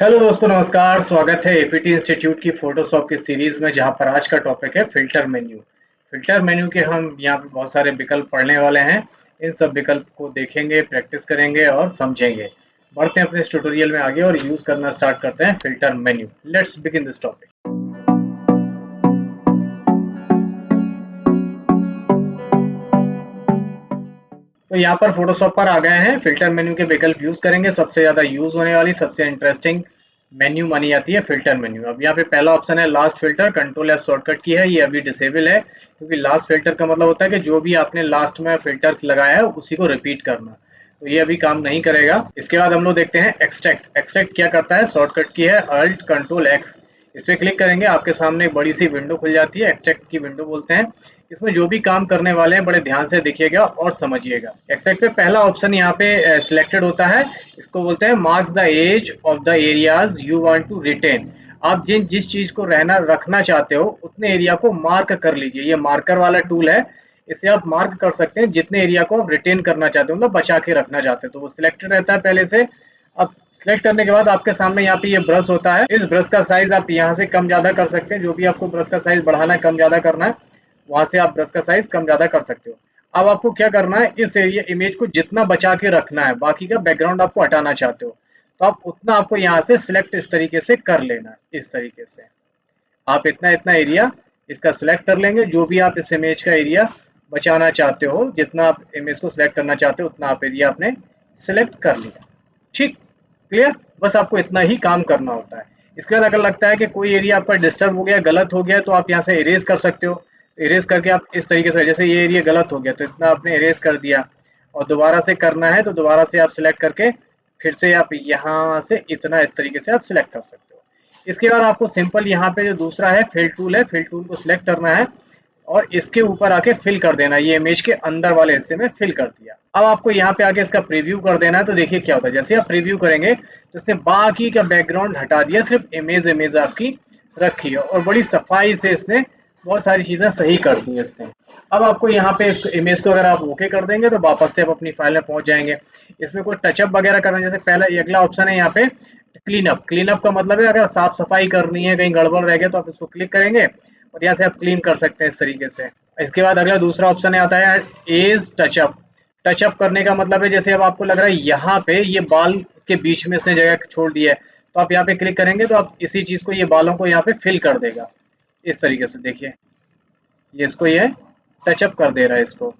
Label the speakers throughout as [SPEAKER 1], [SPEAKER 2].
[SPEAKER 1] Hello दोस्तों, नमस्कार। स्वागत है एपीटी इंस्टीट्यूट की फोटोशॉप की सीरीज में, जहां पर आज का टॉपिक है फिल्टर मेन्यू। फिल्टर मेन्यू के हम यहां पे बहुत सारे विकल्प पढ़ने वाले हैं। इन सब विकल्प को देखेंगे, प्रैक्टिस करेंगे और समझेंगे। बढ़ते हैं अपने इस ट्यूटोरियल में आगे और यूज करना स्टार्ट करते हैं filter menu. Let's begin this topic. तो यहाँ पर फोटोशॉप पर आ गए हैं। फिल्टर मेन्यू के विकल्प यूज करेंगे। सबसे ज्यादा यूज होने वाली, सबसे इंटरेस्टिंग मेन्यू मानी जाती है फिल्टर मेन्यू। अब यहाँ पे पहला ऑप्शन है last filter. Control F shortcut की है, ये अभी डिसेबल है, क्योंकि लास्ट फिल्टर का मतलब होता है कि जो भी आपने लास्ट में फिल्टर लगाया है उसी को रिपीट करना। तो ये अभी काम नहीं करेगा। इसके बाद हम लोग देखते हैं एक्सट्रैक्ट। एक्सट्रैक्ट क्या करता है? शॉर्टकट की है अल्ट कंट्रोल एक्स। इस पर क्लिक करेंगे, आपके सामने एक बड़ी सी विंडो खुल जाती है। एक्सट्रैक्ट की विंडो बोलते हैं। इसमें जो भी काम करने वाले हैं बड़े ध्यान से देखिएगा और समझिएगा। एक्सट्रैक्ट पे पहला ऑप्शन यहाँ पे सिलेक्टेड होता है। इसको बोलते हैं marks the edge of the areas you want to retain. आप जिस चीज को रहना रखना चाहते हो उतने एरिया को मार्क कर लीजिए। ये मार्कर वाला टूल है। इसे आप मार्क कर सकते हैं जितने एरिया को आप रिटेन करना चाहते हो, मतलब बचा के रखना चाहते हो, तो वो सिलेक्टेड रहता है पहले से। अब सिलेक्ट करने के बाद आपके सामने यहाँ पे ये ब्रश होता है। इस ब्रश का साइज आप यहाँ से कम ज्यादा कर सकते हैं। जो भी आपको ब्रश का साइज बढ़ाना है, कम ज्यादा करना है, वहां से आप ब्रश का साइज कम ज्यादा कर सकते हो। अब आपको क्या करना है, इस एरिया इमेज को जितना बचा के रखना है, बाकी का बैकग्राउंड आपको हटाना चाहते हो, तो आप उतना आपको यहाँ से सिलेक्ट इस तरीके से कर लेना है। इस तरीके से आप इतना इतना एरिया इसका सिलेक्ट कर लेंगे। जो भी आप इस इमेज का एरिया बचाना चाहते हो, जितना आप इमेज को सिलेक्ट करना चाहते हो, उतना आप एरिया आपने सिलेक्ट कर लिया। ठीक, क्लियर। बस आपको इतना ही काम करना होता है। इसके बाद अगर लगता है कि कोई एरिया आपका डिस्टर्ब हो गया, गलत हो गया, तो आप यहाँ से इरेज कर सकते हो। इरेज करके आप इस तरीके से, जैसे ये एरिया गलत हो गया तो इतना आपने इरेज कर दिया, और दोबारा से करना है तो दोबारा से आप सिलेक्ट करके फिर से आप यहाँ से इतना इस तरीके से आप सिलेक्ट कर सकते हो। इसके बाद आपको सिंपल यहाँ पे जो दूसरा है फिल टूल है, फिल टूल को सिलेक्ट करना है और इसके ऊपर आके फिल कर देना। ये इमेज के अंदर वाले हिस्से में फिल कर दिया। अब आपको यहाँ पे आके इसका प्रीव्यू कर देना है। तो देखिए क्या होता है, जैसे आप प्रीव्यू करेंगे तो इसने बाकी का बैकग्राउंड हटा दिया, सिर्फ इमेज इमेज आपकी रखी है, और बड़ी सफाई से इसने बहुत सारी चीजें सही कर दी है इसने। अब आपको यहाँ पे इस इमेज को अगर आप ओके कर देंगे तो वापस से आप अपनी फाइल में पहुंच जाएंगे। इसमें कोई टचअप वगैरह करना, जैसे पहला अगला ऑप्शन है यहाँ पे क्लीन अप। क्लीन अप का मतलब है अगर साफ सफाई करनी है, कहीं गड़बड़ रह गया, तो आप इसको क्लिक करेंगे और यहाँ से आप क्लीन कर सकते हैं इस तरीके से। इसके बाद अगला दूसरा ऑप्शन आता है एज टचअप। टचअप करने का मतलब है, जैसे अब आपको लग रहा है यहाँ पे ये बाल के बीच में इसने जगह छोड़ दी है, तो आप यहाँ पे क्लिक करेंगे तो आप इसी चीज को, ये बालों को यहाँ पे फिल कर देगा इस तरीके से। देखिए ये इसको ये टचअप कर दे रहा है इसको।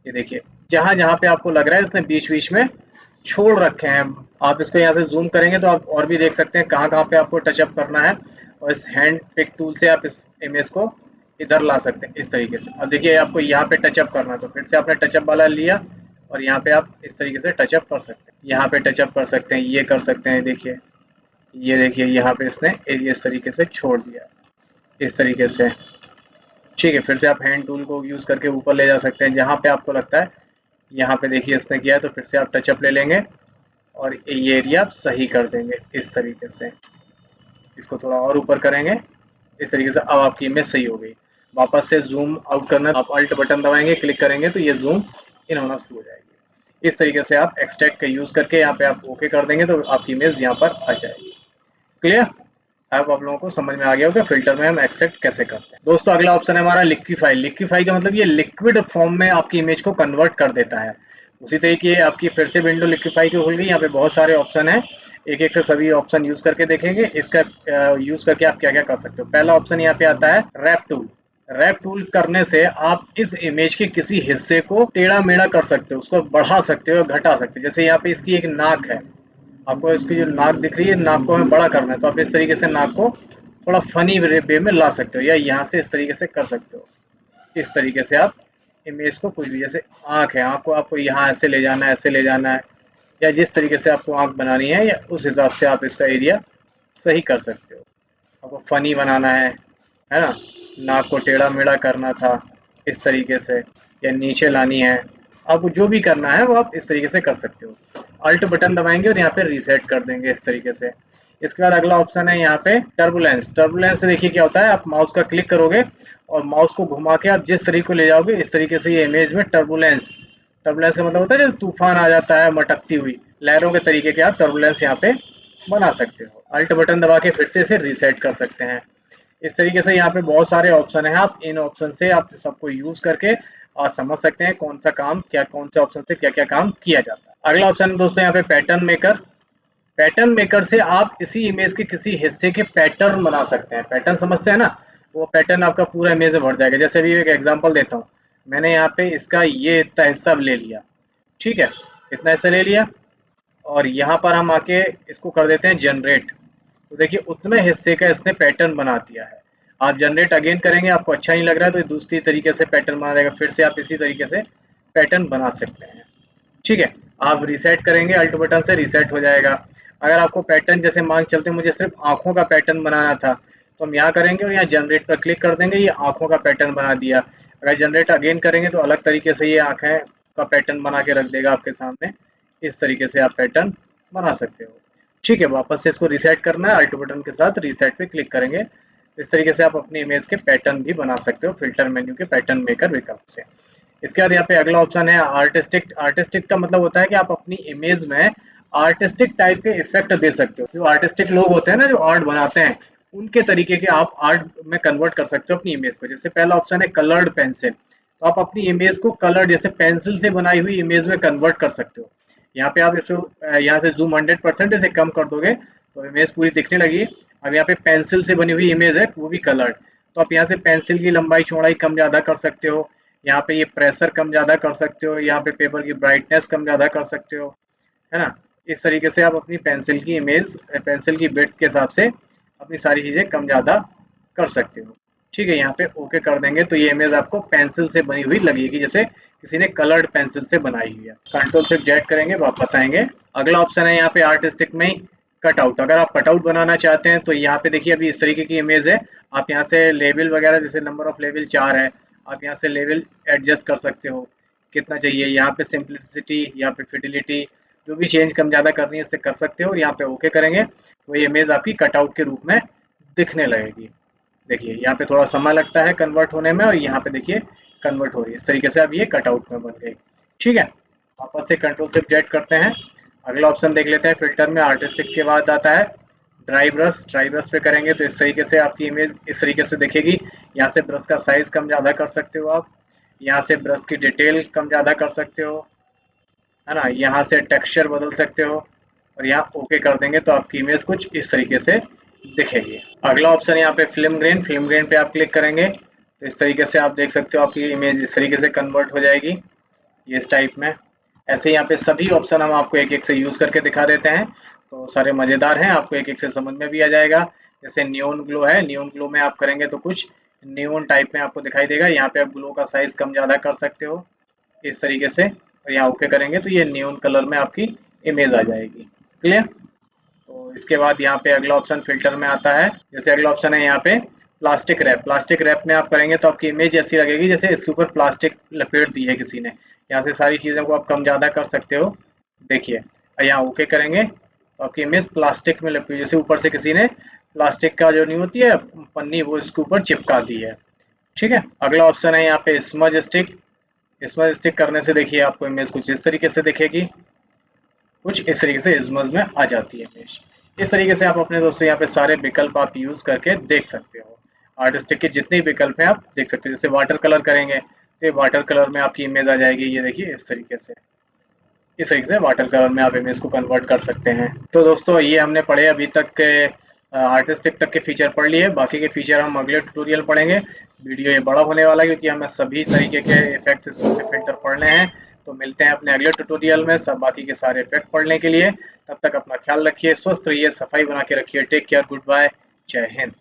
[SPEAKER 1] ये देखिए जहां जहां पे आपको लग रहा है इसने बीच बीच में छोड़ रखे हैं, आप इसको यहाँ से जूम करेंगे तो आप और भी देख सकते हैं कहाँ कहाँ पे आपको टचअप करना है। और इस हैंड पिक टूल से आप इस इमेज को इधर ला सकते हैं इस तरीके से। अब देखिए आपको यहाँ पे टचअप करना है, तो फिर से आपने टचअप वाला लिया और यहाँ पे आप इस तरीके से टचअप कर सकते हैं। यहाँ पे टचअप कर सकते हैं, ये कर सकते हैं। देखिए ये देखिए यहाँ पे इसने एरिया इस तरीके से छोड़ दिया इस तरीके से। ठीक है, फिर से आप हैंड टूल को यूज करके ऊपर ले जा सकते हैं जहाँ पे आपको लगता है। यहाँ पे देखिए इसने किया है, तो फिर से आप टचअप ले लेंगे और ये एरिया आप सही कर देंगे इस तरीके से। इसको थोड़ा और ऊपर करेंगे इस तरीके से। अब आपकी इमेज सही हो गई। वापस से जूम आउट करना, आप अल्ट बटन दबाएंगे, क्लिक करेंगे तो ये जूम इन होना शुरू हो जाएगी। इस तरीके से आप एक्सट्रैक्ट का यूज करके यहाँ पे आप ओके कर देंगे तो आपकी इमेज यहाँ पर आ जाएगी। क्लियर। अब आप लोगों को समझ में आ गया होगा फिल्टर में हम एक्सेप्ट कैसे करते हैं। दोस्तों अगला ऑप्शन है हमारा लिक्विफाई। लिक्विफाई का मतलब ये लिक्विड फॉर्म में आपकी इमेज को कन्वर्ट कर देता है। उसी तरीके आपकी फिर से विंडो लिक्विफाई की खुल गई। यहाँ पे बहुत सारे ऑप्शन है, एक एक से सभी ऑप्शन यूज करके देखेंगे इसका यूज करके आप क्या क्या कर सकते हो। पहला ऑप्शन यहाँ पे आता है रैप टूल। रैप टूल करने से आप इस इमेज के किसी हिस्से को टेढ़ा मेढ़ा कर सकते हो, उसको बढ़ा सकते हो, घटा सकते हो। जैसे यहाँ पे इसकी एक नाक है, आपको इसकी जो नाक दिख रही है, नाक को हमें बड़ा करना है, तो आप इस तरीके से नाक को थोड़ा फनी वे में ला सकते हो, या यहाँ से इस तरीके से कर सकते हो। इस तरीके से आप इमेज को कुछ भी, जैसे आँख है, आँख को आपको यहाँ ऐसे ले जाना है, ऐसे ले जाना है, या जिस तरीके से आपको आँख बनानी है, या उस हिसाब से आप इसका एरिया सही कर सकते हो। आपको फनी बनाना है ना, नाक को टेढ़ा मेढ़ा करना था इस तरीके से, या नीचे लानी है, आपको जो भी करना है वो आप इस तरीके से कर सकते हो। अल्ट बटन दबाएंगे और यहाँ पे रीसेट कर देंगे इस तरीके से। इसके बाद अगला ऑप्शन है यहाँ पे टर्बुलेंस। टर्बुलेंस से देखिए क्या होता है, आप माउस का क्लिक करोगे और माउस को घुमा के आप जिस तरीके को ले जाओगे, इस तरीके से ये इमेज में टर्बुलेंस। टर्बुलेंस का मतलब होता है जब तूफान आ जाता है मटकती हुई लहरों के तरीके के, आप टर्बुलेंस यहाँ पे बना सकते हो। अल्ट बटन दबा के फिर से इसे रीसेट कर सकते हैं। इस तरीके से यहाँ पे बहुत सारे ऑप्शन हैं, आप इन ऑप्शन से आप सबको यूज करके और समझ सकते हैं कौन सा काम क्या, कौन से ऑप्शन से क्या क्या काम किया जाता है। अगला ऑप्शन है दोस्तों यहाँ पे पैटर्न मेकर। पैटर्न मेकर से आप इसी इमेज के किसी हिस्से के पैटर्न बना सकते हैं। पैटर्न समझते हैं ना, वो पैटर्न आपका पूरा इमेज में भर जाएगा। जैसे अभी एक एग्जांपल देता हूँ, मैंने यहाँ पे इसका ये इतना हिस्सा ले लिया, ठीक है, इतना हिस्सा ले लिया और यहाँ पर हम आके इसको कर देते हैं जनरेट। तो देखिए उतने हिस्से का इसने पैटर्न बना दिया है। आप जनरेट अगेन करेंगे, आपको अच्छा नहीं लग रहा है तो दूसरी तरीके से पैटर्न बना देगा, फिर से आप इसी तरीके से पैटर्न बना सकते हैं, ठीक है। आप रीसेट करेंगे अल्ट बटन से, रीसेट हो जाएगा। अगर आपको पैटर्न जैसे मान चलते मुझे सिर्फ आंखों का पैटर्न बनाना था, तो हम यहाँ करेंगे और यहाँ जनरेट पर क्लिक कर देंगे, ये आंखों का पैटर्न बना दिया। अगर जनरेट अगेन करेंगे तो अलग तरीके से ये आंखें का पैटर्न बना के रख देगा आपके सामने। इस तरीके से आप पैटर्न बना सकते हो, ठीक है। वापस से इसको रीसेट करना है, अल्ट बटन के साथ रीसेट पे क्लिक करेंगे। इस तरीके से आप अपनी इमेज के पैटर्न भी बना सकते हो फिल्टर मेन्यू के पैटर्न मेकर विकल्प से। इसके बाद यहाँ पे अगला ऑप्शन है आर्टिस्टिक। आर्टिस्टिक का मतलब होता है कि आप अपनी इमेज में आर्टिस्टिक टाइप के इफेक्ट दे सकते हो। जो आर्टिस्टिक लोग होते हैं ना, जो आर्ट बनाते हैं, उनके तरीके के आप आर्ट में कन्वर्ट कर सकते हो अपनी इमेज को। जैसे पहला ऑप्शन है कलर्ड पेंसिल, तो आप अपनी इमेज को कलर जैसे पेंसिल से बनाई हुई इमेज में कन्वर्ट कर सकते हो। यहाँ पे आप इसे यहाँ से जूम 100% इसे कम कर दोगे तो इमेज पूरी दिखने लगी। अब यहाँ पे पेंसिल से बनी हुई इमेज है, वो भी कलर्ड, तो आप यहाँ से पेंसिल की लंबाई चौड़ाई कम ज्यादा कर सकते हो। यहाँ पे ये प्रेशर कम ज्यादा कर सकते हो, यहाँ पे पेपर की ब्राइटनेस कम ज्यादा कर सकते हो, है ना। इस तरीके से आप अपनी पेंसिल की इमेज, पेंसिल की विड्थ के हिसाब से अपनी सारी चीजें कम ज्यादा कर सकते हो, ठीक है। यहाँ पे ओके कर देंगे तो ये इमेज आपको पेंसिल से बनी हुई लगेगी, जैसे किसी ने कलर्ड पेंसिल से बनाई हुई है। कंट्रोल शिफ्ट जेड करेंगे, वापस आएंगे। अगला ऑप्शन है यहाँ पे आर्टिस्टिक में कटआउट। अगर आप कटआउट बनाना चाहते हैं तो यहाँ पे देखिए अभी इस तरीके की इमेज है। आप यहाँ से लेवल वगैरह, जैसे नंबर ऑफ लेवल 4 है, आप यहाँ से लेवल एडजस्ट कर सकते हो कितना चाहिए। यहाँ पे सिंप्लिसिटी, यहाँ पे फिडिलिटी, जो भी चेंज कम ज़्यादा करनी है इससे कर सकते हो। यहाँ पे ओके करेंगे तो ये इमेज आपकी कटआउट के रूप में दिखने लगेगी। देखिए यहाँ पे थोड़ा समय लगता है कन्वर्ट होने में, और यहाँ पे देखिए कन्वर्ट हो रही है। इस तरीके से अब ये कटआउट में बन गई, ठीक है। वापस से कंट्रोल शिफ्ट जेड करते हैं। अगला ऑप्शन देख लेते हैं फिल्टर में। आर्टिस्टिक के बाद आता है ड्राई ब्रश। ड्राई ब्रश पे करेंगे तो इस तरीके से आपकी इमेज इस तरीके से दिखेगी। यहाँ से ब्रश का साइज कम ज़्यादा कर सकते हो आप, यहाँ से ब्रश की डिटेल कम ज़्यादा कर सकते हो, है ना। यहाँ से टेक्सचर बदल सकते हो और यहाँ ओके कर देंगे तो आपकी इमेज कुछ इस तरीके से दिखेगी। अगला ऑप्शन यहाँ पे फिल्म ग्रेन। फिल्म ग्रेन पे आप क्लिक करेंगे तो इस तरीके से आप देख सकते हो आपकी इमेज इस तरीके से कन्वर्ट हो जाएगी, ये इस टाइप में। ऐसे यहाँ पे सभी ऑप्शन हम आपको एक एक से यूज करके दिखा देते हैं, तो सारे मजेदार हैं, आपको एक एक से समझ में भी आ जाएगा। जैसे नियोन ग्लो है, नियोन ग्लो में आप करेंगे तो कुछ नियोन टाइप में आपको दिखाई देगा। यहाँ पे आप ग्लो का साइज कम ज्यादा कर सकते हो इस तरीके से, और यहाँ ओके करेंगे तो ये नियोन कलर में आपकी इमेज आ जाएगी। क्लियर। तो इसके बाद यहाँ पे अगला ऑप्शन फिल्टर में आता है। जैसे अगला ऑप्शन है यहाँ पे प्लास्टिक रैप। प्लास्टिक रैप में आप करेंगे तो आपकी इमेज ऐसी लगेगी जैसे इसके ऊपर प्लास्टिक लपेट दी है किसी ने। यहाँ से सारी चीज़ों को आप कम ज़्यादा कर सकते हो, देखिए। यहाँ ओके करेंगे तो आपकी इमेज प्लास्टिक में लपेट, जैसे ऊपर से किसी ने प्लास्टिक का जो नहीं होती है पन्नी, वो इसके ऊपर चिपका दी है, ठीक है। अगला ऑप्शन है यहाँ पे स्मज स्टिक। स्मज स्टिक करने से देखिए आपको इमेज कुछ इस तरीके से दिखेगी, कुछ इस तरीके से इमेज में आ जाती है इमेज। इस तरीके से आप अपने दोस्तों यहाँ पे सारे विकल्प आप यूज करके देख सकते हो। आर्टिस्टिक के जितने विकल्प हैं आप देख सकते हो। जैसे वाटर कलर करेंगे तो ये वाटर कलर में आपकी इमेज आ जाएगी, ये देखिए इस तरीके से। इस तरीके से वाटर कलर में आप इमेज को कन्वर्ट कर सकते हैं। तो दोस्तों ये हमने पढ़े अभी तक के आर्टिस्टिक तक के फीचर पढ़ लिए, बाकी के फीचर हम अगले ट्यूटोरियल पढ़ेंगे। वीडियो ये बड़ा होने वाला है क्योंकि हमें सभी तरीके के इफेक्ट्स फिल्टर पढ़ने हैं। तो मिलते हैं अपने अगले ट्यूटोरियल में सब बाकी के सारे इफेक्ट पढ़ने के लिए। तब तक अपना ख्याल रखिए, स्वस्थ रहिए, सफाई बना के रखिए। टेक केयर, गुड बाय, जय हिंद।